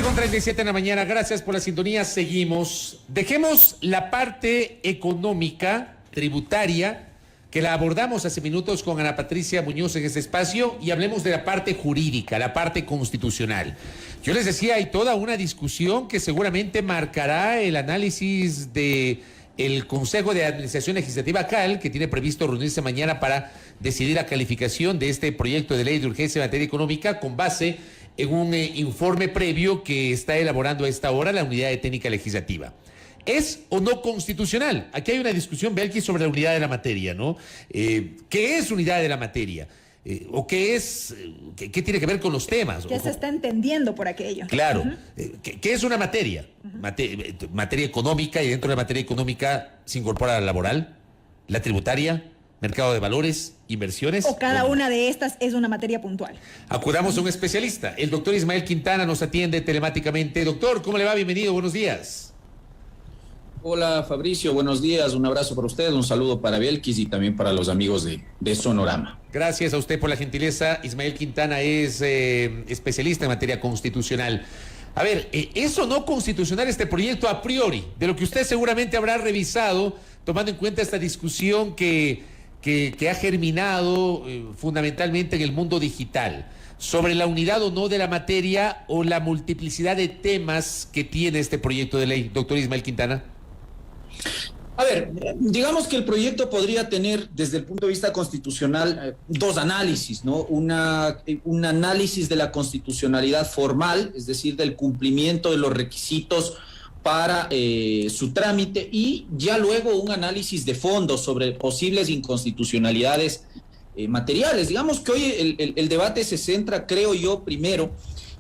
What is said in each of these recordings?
7:37 de la mañana, gracias por la sintonía, seguimos. Dejemos la parte económica, tributaria, que la abordamos hace minutos con Ana Patricia Muñoz en este espacio, y hablemos de la parte jurídica, la parte constitucional. Yo les decía, hay toda una discusión que seguramente marcará el análisis de el Consejo de Administración Legislativa CAL, que tiene previsto reunirse mañana para decidir la calificación de este proyecto de ley de urgencia en materia económica con base en un informe previo que está elaborando a esta hora la Unidad de Técnica Legislativa. ¿Es o no constitucional? Aquí hay una discusión, Belkis, sobre la unidad de la materia, ¿no? ¿Qué es unidad de la materia? ¿O qué es? ¿Qué tiene que ver con los temas? ¿Qué se está entendiendo por aquello? Claro. ¿Qué es una materia? Materia económica, y dentro de la materia económica se incorpora la laboral, la tributaria, mercado de valores, inversiones. ¿O cada una de estas es una materia puntual? Acudamos a un especialista. El doctor Ismael Quintana nos atiende telemáticamente. Doctor, ¿cómo le va? Bienvenido, buenos días. Hola Fabricio, buenos días, un abrazo para usted, un saludo para Belkis y también para los amigos de Sonorama. Gracias a usted por la gentileza. Ismael Quintana es especialista en materia constitucional. A ver, ¿es o no constitucional este proyecto a priori? De lo que usted seguramente habrá revisado, tomando en cuenta esta discusión que ha germinado fundamentalmente en el mundo digital, sobre la unidad o no de la materia o la multiplicidad de temas que tiene este proyecto de ley. Doctor Ismael Quintana. A ver, digamos que el proyecto podría tener desde el punto de vista constitucional dos análisis, ¿no? Un análisis de la constitucionalidad formal, es decir, del cumplimiento de los requisitos para su trámite, y ya luego un análisis de fondo sobre posibles inconstitucionalidades materiales. Digamos que hoy el debate se centra, creo yo, primero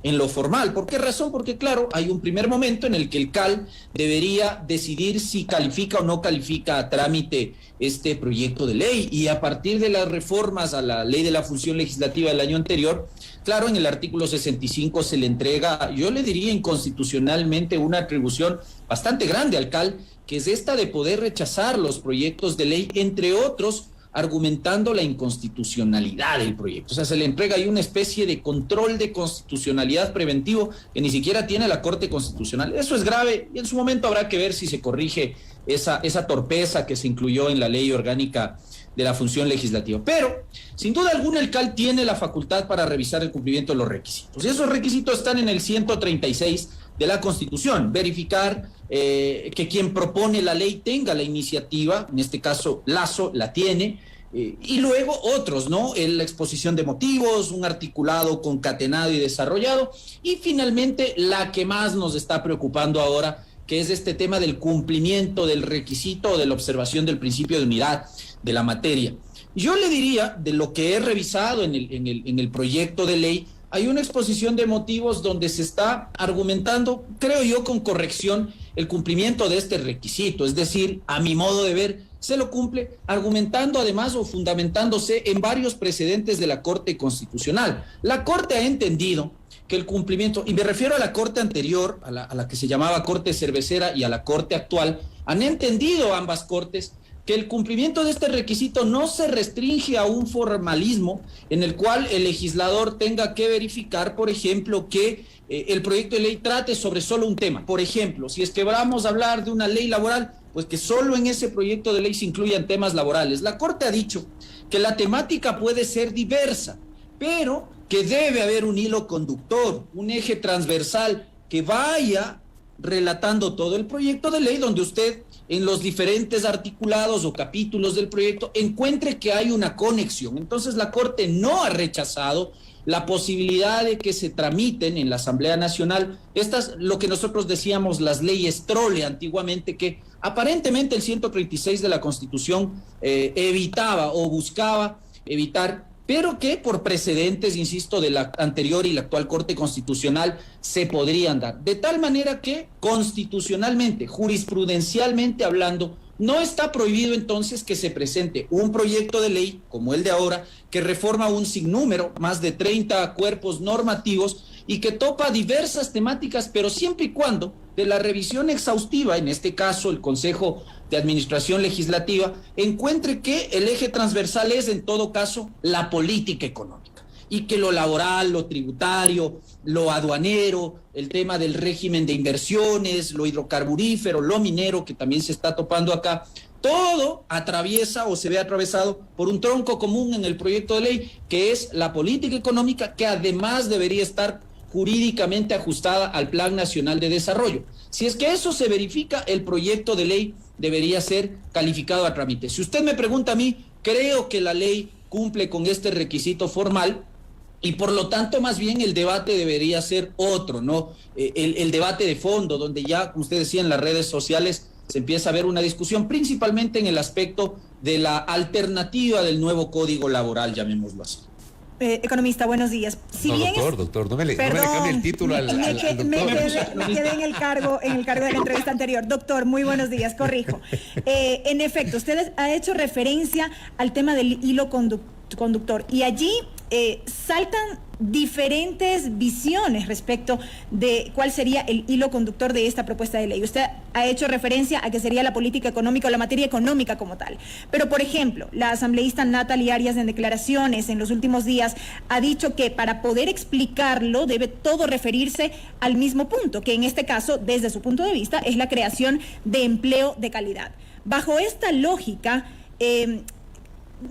en lo formal. ¿Por qué razón? Porque claro, hay un primer momento en el que el CAL debería decidir si califica o no califica a trámite este proyecto de ley, y a partir de las reformas a la ley de la función legislativa del año anterior, claro, en el artículo 65 se le entrega, yo le diría inconstitucionalmente, una atribución bastante grande al CAL, que es esta de poder rechazar los proyectos de ley, entre otros, argumentando la inconstitucionalidad del proyecto. O sea, se le entrega ahí una especie de control de constitucionalidad preventivo que ni siquiera tiene la Corte Constitucional. Eso es grave, y en su momento habrá que ver si se corrige esa torpeza que se incluyó en la ley orgánica de la función legislativa. Pero, sin duda alguna, el CAL tiene la facultad para revisar el cumplimiento de los requisitos. Y esos requisitos están en el 136 de la Constitución. Verificar que quien propone la ley tenga la iniciativa, en este caso Lazo la tiene, y luego otros, ¿no? La exposición de motivos, un articulado concatenado y desarrollado, y finalmente la que más nos está preocupando ahora, que es este tema del cumplimiento del requisito o de la observación del principio de unidad de la materia. Yo le diría, de lo que he revisado en el proyecto de ley, hay una exposición de motivos donde se está argumentando, creo yo, con corrección, el cumplimiento de este requisito. Es decir, a mi modo de ver, se lo cumple, argumentando además o fundamentándose en varios precedentes de la Corte Constitucional. La Corte ha entendido que el cumplimiento, y me refiero a la Corte anterior, a la que se llamaba Corte Cervecera, y a la Corte actual, han entendido ambas Cortes que el cumplimiento de este requisito no se restringe a un formalismo en el cual el legislador tenga que verificar, por ejemplo, que el proyecto de ley trate sobre solo un tema. Por ejemplo, si es que vamos a hablar de una ley laboral, pues que solo en ese proyecto de ley se incluyan temas laborales. La Corte ha dicho que la temática puede ser diversa, pero que debe haber un hilo conductor, un eje transversal que vaya relatando todo el proyecto de ley, donde usted en los diferentes articulados o capítulos del proyecto encuentre que hay una conexión. Entonces la Corte no ha rechazado la posibilidad de que se tramiten en la Asamblea Nacional estas, lo que nosotros decíamos, las leyes trole antiguamente, que aparentemente el 136 de la Constitución evitaba o buscaba evitar, pero que por precedentes, insisto, de la anterior y la actual Corte Constitucional se podrían dar. De tal manera que constitucionalmente, jurisprudencialmente hablando, no está prohibido entonces que se presente un proyecto de ley como el de ahora, que reforma un sinnúmero, más de 30 cuerpos normativos, y que topa diversas temáticas, pero siempre y cuando de la revisión exhaustiva, en este caso el Consejo de Administración Legislativa, encuentre que el eje transversal es, en todo caso, la política económica. y que lo laboral, lo tributario, lo aduanero, el tema del régimen de inversiones, lo hidrocarburífero, lo minero, que también se está topando acá, todo atraviesa o se ve atravesado por un tronco común en el proyecto de ley, que es la política económica, que además debería estar jurídicamente ajustada al Plan Nacional de Desarrollo. Si es que eso se verifica, el proyecto de ley debería ser calificado a trámite. Si usted me pregunta a mí, creo que la ley cumple con este requisito formal y por lo tanto más bien el debate debería ser otro, ¿no? El debate de fondo, donde ya, como usted decía, en las redes sociales se empieza a ver una discusión principalmente en el aspecto de la alternativa del nuevo código laboral, llamémoslo así. Economista, buenos días. Si no, bien doctor, no me le cambie el título al doctor. Me quedé en el cargo de la entrevista anterior. Doctor, muy buenos días, corrijo. En efecto, usted ha hecho referencia al tema del hilo conductor y allí saltan diferentes visiones respecto de cuál sería el hilo conductor de esta propuesta de ley. Usted ha hecho referencia a que sería la política económica o la materia económica como tal. Pero, por ejemplo, la asambleísta Natalie Arias en declaraciones en los últimos días ha dicho que para poder explicarlo debe todo referirse al mismo punto, que en este caso, desde su punto de vista, es la creación de empleo de calidad. Bajo esta lógica,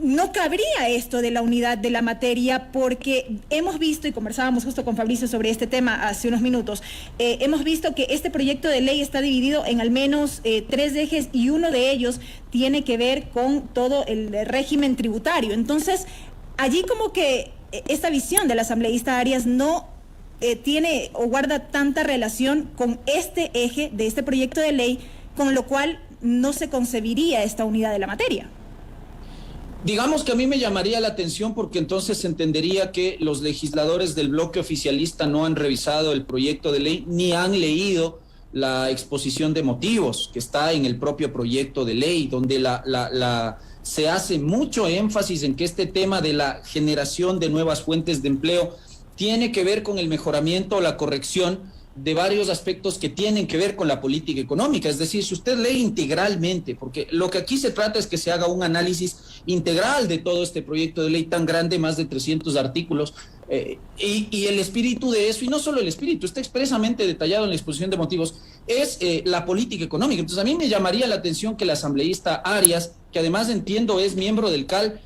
no cabría esto de la unidad de la materia porque hemos visto, y conversábamos justo con Fabricio sobre este tema hace unos minutos, hemos visto que este proyecto de ley está dividido en al menos 3 ejes y uno de ellos tiene que ver con todo el régimen tributario. Entonces, allí como que esta visión del asambleísta Arias no tiene o guarda tanta relación con este eje de este proyecto de ley, con lo cual no se concebiría esta unidad de la materia. Digamos que a mí me llamaría la atención porque entonces se entendería que los legisladores del bloque oficialista no han revisado el proyecto de ley ni han leído la exposición de motivos que está en el propio proyecto de ley, donde se hace mucho énfasis en que este tema de la generación de nuevas fuentes de empleo tiene que ver con el mejoramiento o la corrección de varios aspectos que tienen que ver con la política económica. Es decir, si usted lee integralmente, porque lo que aquí se trata es que se haga un análisis integral de todo este proyecto de ley tan grande, más de 300 artículos, y el espíritu de eso, y no solo el espíritu, está expresamente detallado en la exposición de motivos, es la política económica. Entonces a mí me llamaría la atención que la asambleísta Arias, que además entiendo es miembro del CAL,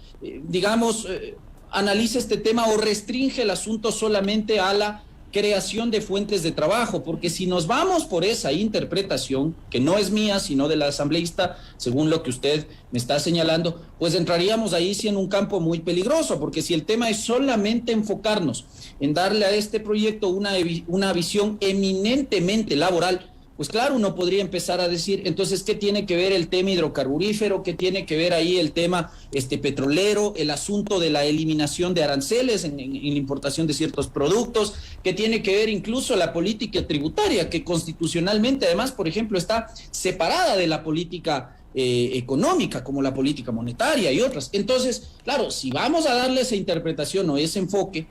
analice este tema o restringe el asunto solamente a la creación de fuentes de trabajo, porque si nos vamos por esa interpretación, que no es mía, sino de la asambleísta, según lo que usted me está señalando, pues entraríamos ahí sí en un campo muy peligroso, porque si el tema es solamente enfocarnos en darle a este proyecto una visión eminentemente laboral, pues claro, uno podría empezar a decir, entonces, ¿qué tiene que ver el tema hidrocarburífero? ¿Qué tiene que ver ahí el tema petrolero? El asunto de la eliminación de aranceles en la importación de ciertos productos. ¿Qué tiene que ver incluso la política tributaria? Que constitucionalmente, además, por ejemplo, está separada de la política económica, como la política monetaria y otras. Entonces, claro, si vamos a darle esa interpretación o ese enfoque,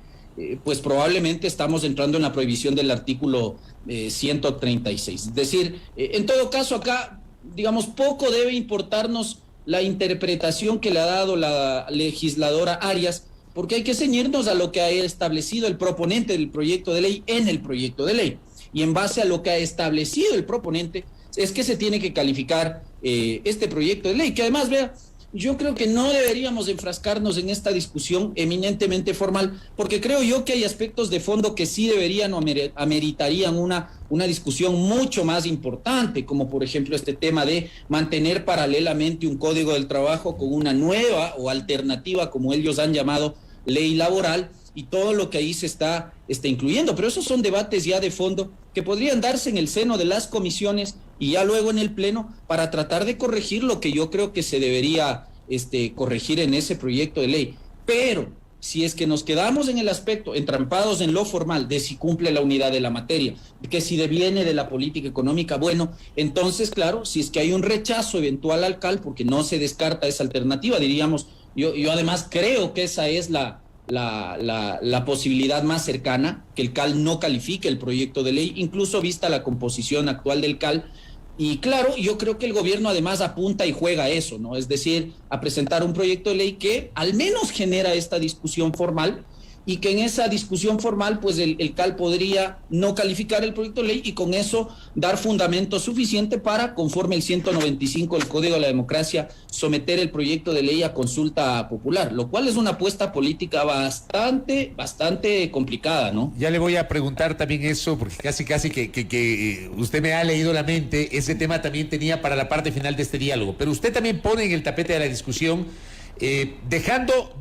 pues probablemente estamos entrando en la prohibición del artículo 136. Es decir, en todo caso acá, digamos, poco debe importarnos la interpretación que le ha dado la legisladora Arias, porque hay que ceñirnos a lo que ha establecido el proponente del proyecto de ley en el proyecto de ley. Y en base a lo que ha establecido el proponente, es que se tiene que calificar este proyecto de ley, que además, vea, yo creo que no deberíamos enfrascarnos en esta discusión eminentemente formal, porque creo yo que hay aspectos de fondo que sí deberían o ameritarían una discusión mucho más importante, como por ejemplo este tema de mantener paralelamente un código del trabajo con una nueva o alternativa, como ellos han llamado, ley laboral, y todo lo que ahí se está incluyendo. Pero esos son debates ya de fondo que podrían darse en el seno de las comisiones y ya luego en el pleno para tratar de corregir lo que yo creo que se debería corregir en ese proyecto de ley. Pero si es que nos quedamos en el aspecto, entrampados en lo formal, de si cumple la unidad de la materia, que si deviene de la política económica, bueno, entonces, claro, si es que hay un rechazo eventual al CAL, porque no se descarta esa alternativa, diríamos, yo además creo que esa es la posibilidad más cercana, que el CAL no califique el proyecto de ley, incluso vista la composición actual del CAL. Y claro, yo creo que el gobierno además apunta y juega a eso, ¿no? Es decir, a presentar un proyecto de ley que al menos genera esta discusión formal y que en esa discusión formal pues el CAL podría no calificar el proyecto de ley y con eso dar fundamento suficiente para, conforme el 195 del Código de la Democracia, someter el proyecto de ley a consulta popular, lo cual es una apuesta política bastante complicada, ¿no? Ya le voy a preguntar también eso, porque casi que usted me ha leído la mente. Ese tema también tenía para la parte final de este diálogo, pero usted también pone en el tapete de la discusión, dejando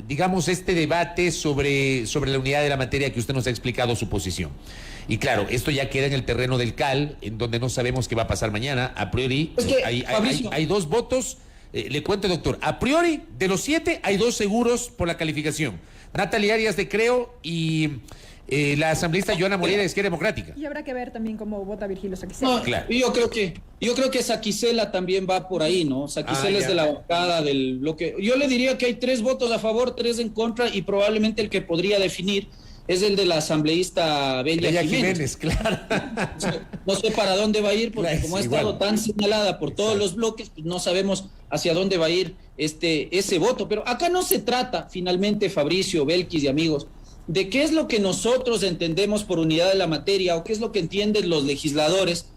digamos, este debate sobre la unidad de la materia, que usted nos ha explicado su posición. Y claro, esto ya queda en el terreno del CAL, en donde no sabemos qué va a pasar mañana. A priori, Es que, hay 2 votos. Le cuento, doctor, a priori, de los 7, hay 2 seguros por la calificación. Natalia Arias de Creo y la asambleísta Joana Moreira de Izquierda Democrática. Y habrá que ver también cómo vota Virgilio Saquicela. No, claro. Yo creo que Saquicela también va por ahí, ¿no? Saquicela es de la bancada del bloque. Yo le diría que hay 3 votos a favor, 3 en contra, y probablemente el que podría definir es el de la asambleísta Bella Jiménez. Claro. No sé para dónde va a ir, porque como ha estado igual tan señalada por todos los bloques, pues no sabemos hacia dónde va a ir ese voto. Pero acá no se trata, finalmente, Fabricio, Belkis y amigos, de qué es lo que nosotros entendemos por unidad de la materia, o qué es lo que entienden los legisladores,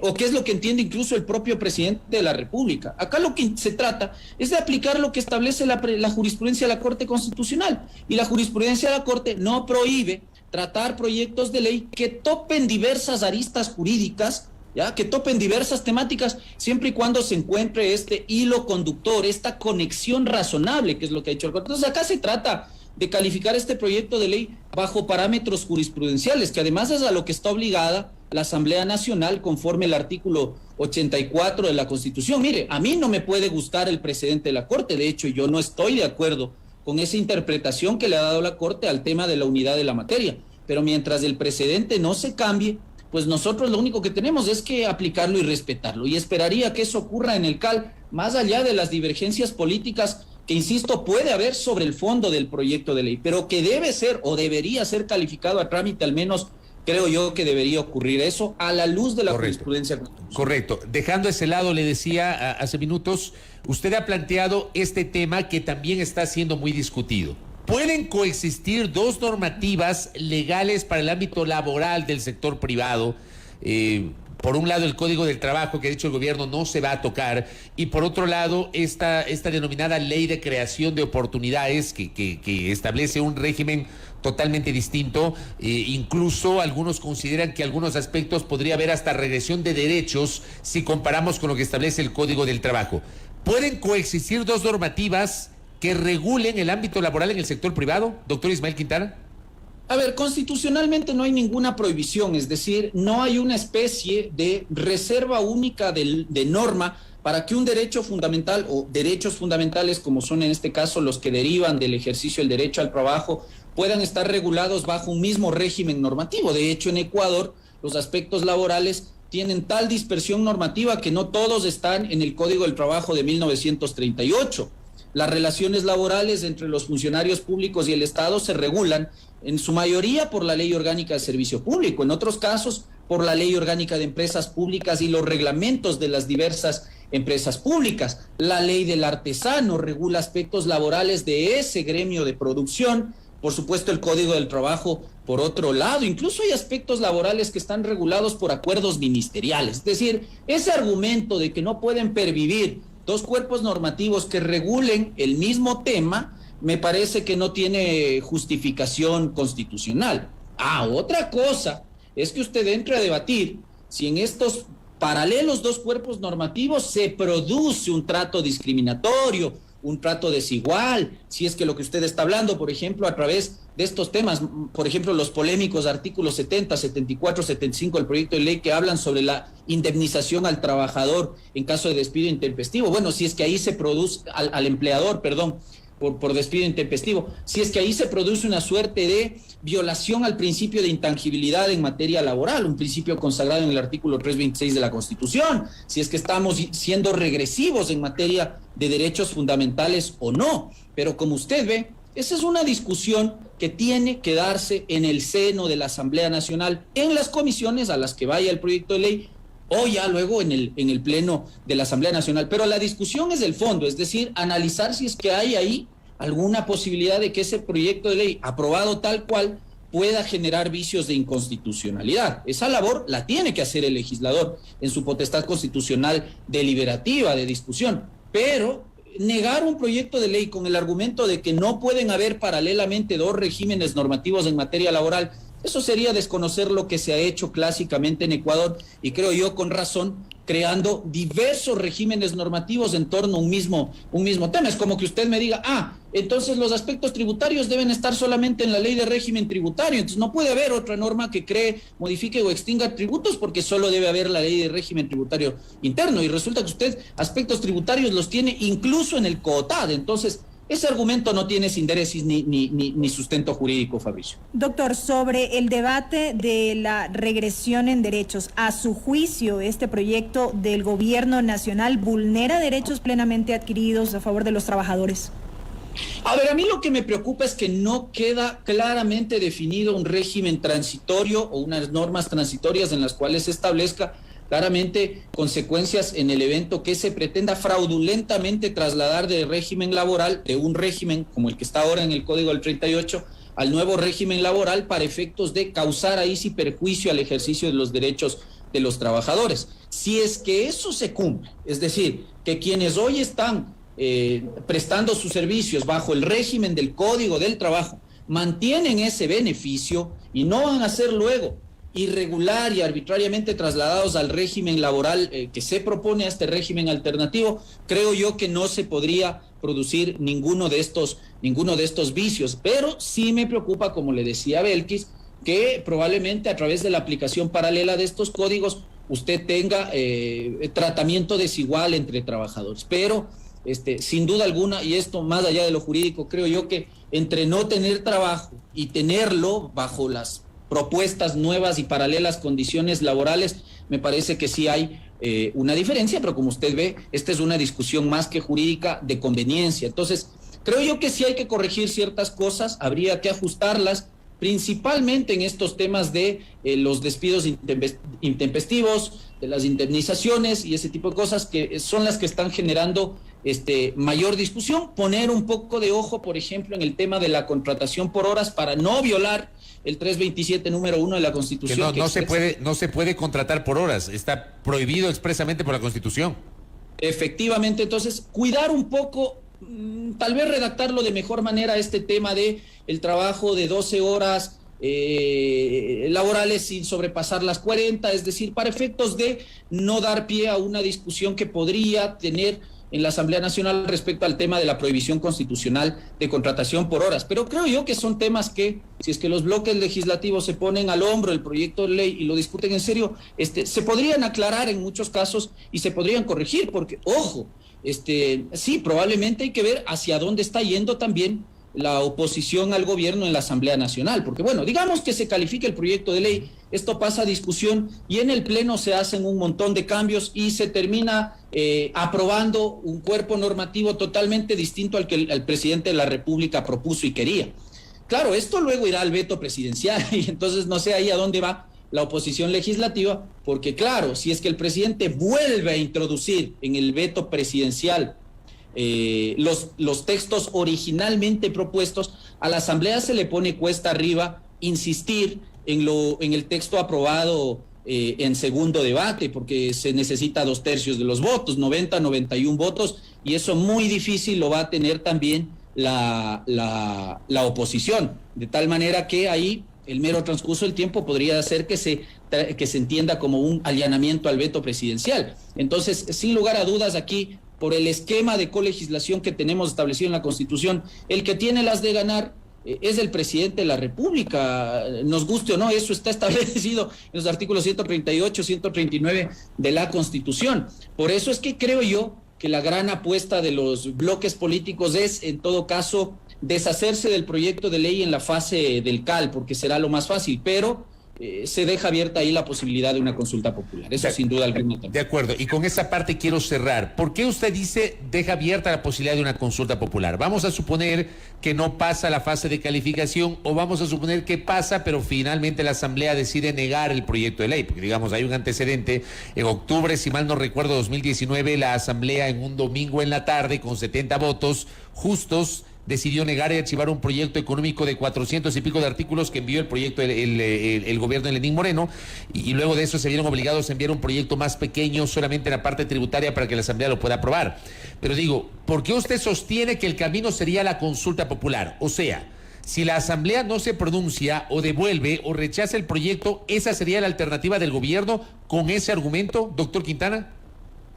o qué es lo que entiende incluso el propio presidente de la República. Acá lo que se trata es de aplicar lo que establece la jurisprudencia de la Corte Constitucional, y la jurisprudencia de la Corte no prohíbe tratar proyectos de ley que topen diversas aristas jurídicas, ¿ya? Que topen diversas temáticas, siempre y cuando se encuentre este hilo conductor, esta conexión razonable, que es lo que ha hecho el Corte. Entonces acá se trata de calificar este proyecto de ley bajo parámetros jurisprudenciales, que además es a lo que está obligada la Asamblea Nacional conforme el artículo 84 de la Constitución. Mire, a mí no me puede gustar el presidente de la Corte, de hecho yo no estoy de acuerdo con esa interpretación que le ha dado la Corte al tema de la unidad de la materia, pero mientras el precedente no se cambie, pues nosotros lo único que tenemos es que aplicarlo y respetarlo, y esperaría que eso ocurra en el CAL, más allá de las divergencias políticas que, insisto, puede haber sobre el fondo del proyecto de ley, pero que debe ser o debería ser calificado a trámite, al menos creo yo que debería ocurrir eso a la luz de la jurisprudencia constitucional. Correcto. Dejando ese lado, le decía hace minutos, usted ha planteado este tema que también está siendo muy discutido. ¿Pueden coexistir 2 normativas legales para el ámbito laboral del sector privado? Por un lado, el Código del Trabajo, que ha dicho el gobierno no se va a tocar, y por otro lado, esta denominada Ley de Creación de Oportunidades, que establece un régimen totalmente distinto. Incluso algunos consideran que algunos aspectos podría haber hasta regresión de derechos si comparamos con lo que establece el Código del Trabajo. ¿Pueden coexistir 2 normativas que regulen el ámbito laboral en el sector privado, doctor Ismael Quintana? A ver, constitucionalmente no hay ninguna prohibición, es decir, no hay una especie de reserva única de norma para que un derecho fundamental o derechos fundamentales, como son en este caso los que derivan del ejercicio del derecho al trabajo, puedan estar regulados bajo un mismo régimen normativo. De hecho, en Ecuador, los aspectos laborales tienen tal dispersión normativa que no todos están en el Código del Trabajo de 1938. Las relaciones laborales entre los funcionarios públicos y el Estado se regulan en su mayoría por la Ley Orgánica de Servicio Público, en otros casos por la Ley Orgánica de Empresas Públicas y los reglamentos de las diversas empresas públicas. La Ley del Artesano regula aspectos laborales de ese gremio de producción. Por supuesto, el Código del Trabajo, por otro lado. Incluso hay aspectos laborales que están regulados por acuerdos ministeriales. Es decir, ese argumento de que no pueden pervivir 2 cuerpos normativos que regulen el mismo tema, me parece que no tiene justificación constitucional. Otra cosa es que usted entre a debatir si en estos paralelos 2 cuerpos normativos se produce un trato discriminatorio, un trato desigual, si es que lo que usted está hablando, por ejemplo, a través de estos temas, por ejemplo, los polémicos artículos 70, 74, 75 del proyecto de ley que hablan sobre la indemnización al trabajador en caso de despido intempestivo. Bueno, si es que ahí se produce, al empleador, perdón, por despido intempestivo, si es que ahí se produce una suerte de violación al principio de intangibilidad en materia laboral, un principio consagrado en el artículo 326 de la Constitución, si es que estamos siendo regresivos en materia de derechos fundamentales o no. Pero como usted ve, esa es una discusión que tiene que darse en el seno de la Asamblea Nacional, en las comisiones a las que vaya el proyecto de ley, o ya luego en el pleno de la Asamblea Nacional. Pero la discusión es del fondo, es decir, analizar si es que hay ahí alguna posibilidad de que ese proyecto de ley, aprobado tal cual, pueda generar vicios de inconstitucionalidad. Esa labor la tiene que hacer el legislador en su potestad constitucional deliberativa, de discusión, pero negar un proyecto de ley con el argumento de que no pueden haber paralelamente dos regímenes normativos en materia laboral, eso sería desconocer lo que se ha hecho clásicamente en Ecuador, y creo yo con razón, creando diversos regímenes normativos en torno a un mismo tema. Es como que usted me diga, entonces los aspectos tributarios deben estar solamente en la ley de régimen tributario, entonces no puede haber otra norma que cree, modifique o extinga tributos, porque solo debe haber la ley de régimen tributario interno, y resulta que usted aspectos tributarios los tiene incluso en el COTAD. Entonces ese argumento no tiene sinderesis ni sustento jurídico, Fabricio. Doctor, sobre el debate de la regresión en derechos, a su juicio, ¿este proyecto del gobierno nacional vulnera derechos plenamente adquiridos a favor de los trabajadores? A ver, a mí lo que me preocupa es que no queda claramente definido un régimen transitorio o unas normas transitorias en las cuales se establezca claramente consecuencias en el evento que se pretenda fraudulentamente trasladar de régimen laboral, de un régimen como el que está ahora en el Código del 38, al nuevo régimen laboral para efectos de causar ahí sí perjuicio al ejercicio de los derechos de los trabajadores. Si es que eso se cumple, es decir, que quienes hoy están prestando sus servicios bajo el régimen del Código del Trabajo mantienen ese beneficio y no van a ser luego irregular y arbitrariamente trasladados al régimen laboral que se propone a este régimen alternativo, creo yo que no se podría producir ninguno de estos vicios. Pero sí me preocupa, como le decía Belkis, que probablemente a través de la aplicación paralela de estos códigos usted tenga tratamiento desigual entre trabajadores. Pero sin duda alguna, y esto más allá de lo jurídico, creo yo que entre no tener trabajo y tenerlo bajo las propuestas nuevas y paralelas condiciones laborales, me parece que sí hay una diferencia, pero como usted ve, esta es una discusión más que jurídica de conveniencia. Entonces, creo yo que sí hay que corregir ciertas cosas, habría que ajustarlas, principalmente en estos temas de los despidos intempestivos, de las indemnizaciones y ese tipo de cosas que son las que están generando mayor discusión. Poner un poco de ojo, por ejemplo, en el tema de la contratación por horas para no violar el 327 número 1 de la Constitución. Que no se puede contratar por horas, está prohibido expresamente por la Constitución. Efectivamente, entonces cuidar un poco, tal vez redactarlo de mejor manera este tema de el trabajo de 12 horas laborales sin sobrepasar las 40, es decir, para efectos de no dar pie a una discusión que podría tener en la Asamblea Nacional respecto al tema de la prohibición constitucional de contratación por horas. Pero creo yo que son temas que, si es que los bloques legislativos se ponen al hombro el proyecto de ley y lo discuten en serio, se podrían aclarar en muchos casos y se podrían corregir, porque, ojo, sí, probablemente hay que ver hacia dónde está yendo también la oposición al gobierno en la Asamblea Nacional, porque bueno, digamos que se califique el proyecto de ley, esto pasa a discusión y en el Pleno se hacen un montón de cambios y se termina aprobando un cuerpo normativo totalmente distinto al que el presidente de la República propuso y quería. Claro, esto luego irá al veto presidencial y entonces no sé ahí a dónde va la oposición legislativa, porque claro, si es que el presidente vuelve a introducir en el veto presidencial los textos originalmente propuestos, a la Asamblea se le pone cuesta arriba insistir en el texto aprobado en segundo debate, porque se necesita 2/3 de los votos, 91 votos, y eso muy difícil lo va a tener también la oposición, de tal manera que ahí el mero transcurso del tiempo podría hacer que se entienda como un allanamiento al veto presidencial. Entonces, sin lugar a dudas, aquí por el esquema de colegislación que tenemos establecido en la Constitución, el que tiene las de ganar es el presidente de la República, nos guste o no, eso está establecido en los artículos 138, 139 de la Constitución. Por eso es que creo yo que la gran apuesta de los bloques políticos es, en todo caso, deshacerse del proyecto de ley en la fase del CAL, porque será lo más fácil, pero se deja abierta ahí la posibilidad de una consulta popular. Eso sin duda alguna. De acuerdo, y con esa parte quiero cerrar. ¿Por qué usted dice deja abierta la posibilidad de una consulta popular? Vamos a suponer que no pasa la fase de calificación, o vamos a suponer que pasa, pero finalmente la Asamblea decide negar el proyecto de ley, porque digamos hay un antecedente. En octubre, si mal no recuerdo, 2019, la Asamblea en un domingo en la tarde con 70 votos justos decidió negar y archivar un proyecto económico de 400 y pico de artículos que envió el proyecto el gobierno de Lenín Moreno, y luego de eso se vieron obligados a enviar un proyecto más pequeño solamente en la parte tributaria para que la Asamblea lo pueda aprobar. Pero digo, ¿por qué usted sostiene que el camino sería la consulta popular? O sea, si la Asamblea no se pronuncia o devuelve o rechaza el proyecto, ¿esa sería la alternativa del gobierno con ese argumento, doctor Quintana?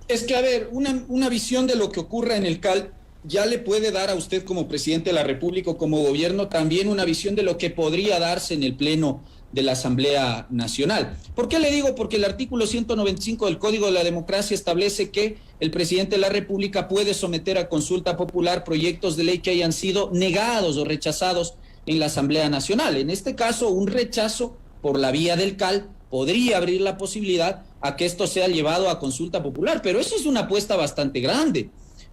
Es que, a ver, una visión de lo que ocurra en el CAL ya le puede dar a usted como presidente de la República o como gobierno también una visión de lo que podría darse en el Pleno de la Asamblea Nacional. ¿Por qué le digo? Porque el artículo 195 del Código de la Democracia establece que el presidente de la República puede someter a consulta popular proyectos de ley que hayan sido negados o rechazados en la Asamblea Nacional. En este caso, un rechazo por la vía del CAL podría abrir la posibilidad a que esto sea llevado a consulta popular, pero eso es una apuesta bastante grande,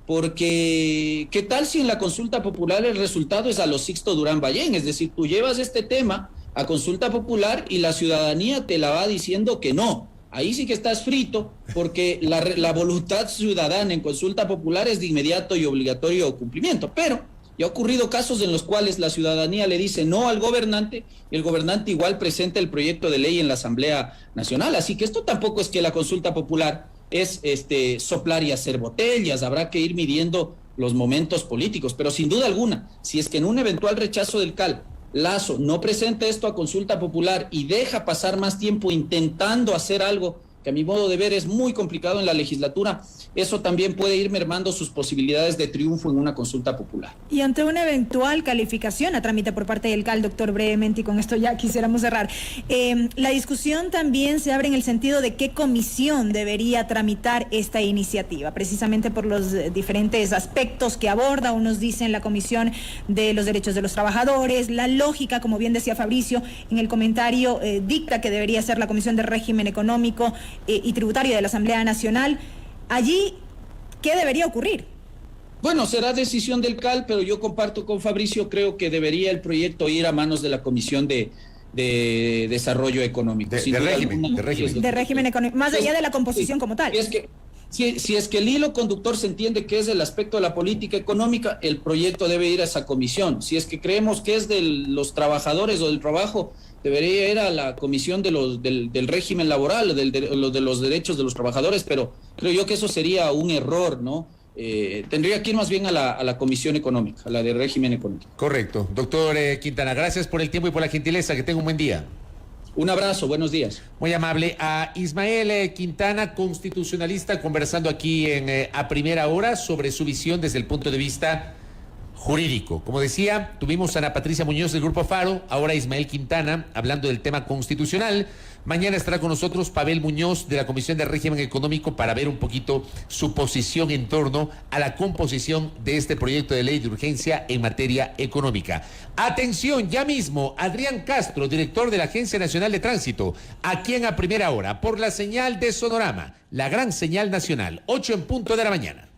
porque ¿qué tal si en la consulta popular el resultado es a lo Sixto Durán Ballén? Es decir, tú llevas este tema a consulta popular y la ciudadanía te la va diciendo que no. Ahí sí que estás frito, porque la voluntad ciudadana en consulta popular es de inmediato y obligatorio cumplimiento, pero ya ha ocurrido casos en los cuales la ciudadanía le dice no al gobernante y el gobernante igual presenta el proyecto de ley en la Asamblea Nacional. Así que esto tampoco es que la consulta popular es soplar y hacer botellas, habrá que ir midiendo los momentos políticos, pero sin duda alguna, si es que en un eventual rechazo del CAL, Lasso no presenta esto a consulta popular y deja pasar más tiempo intentando hacer algo que a mi modo de ver es muy complicado en la legislatura, eso también puede ir mermando sus posibilidades de triunfo en una consulta popular. Y ante una eventual calificación a trámite por parte del CAL, doctor, brevemente, y con esto ya quisiéramos cerrar, la discusión también se abre en el sentido de qué comisión debería tramitar esta iniciativa, precisamente por los diferentes aspectos que aborda. Unos dicen la Comisión de los Derechos de los Trabajadores, la lógica, como bien decía Fabricio en el comentario, dicta que debería ser la Comisión de Régimen Económico y Tributario de la Asamblea Nacional. Allí, ¿qué debería ocurrir? Bueno, será decisión del CAL, pero yo comparto con Fabricio, creo que debería el proyecto ir a manos de la Comisión de Desarrollo Económico. De régimen económico, más allá de la composición como tal. Si es que el hilo conductor se entiende que es el aspecto de la política económica, el proyecto debe ir a esa comisión. Si es que creemos que es de los trabajadores o del trabajo, debería ir a la comisión del régimen laboral, de los derechos de los trabajadores, pero creo yo que eso sería un error, ¿no? Tendría que ir más bien a la comisión económica, a la de régimen económico. Correcto. Doctor Quintana, gracias por el tiempo y por la gentileza. Que tenga un buen día. Un abrazo, buenos días. Muy amable. A Ismael Quintana, constitucionalista, conversando aquí a primera hora sobre su visión desde el punto de vista jurídico. Como decía, tuvimos a Ana Patricia Muñoz del Grupo Faro, ahora Ismael Quintana, hablando del tema constitucional. Mañana estará con nosotros Pavel Muñoz de la Comisión de Régimen Económico para ver un poquito su posición en torno a la composición de este proyecto de ley de urgencia en materia económica. Atención, ya mismo, Adrián Castro, director de la Agencia Nacional de Tránsito, aquí en A Primera Hora, por la señal de Sonorama, la gran señal nacional, 8 en punto de la mañana.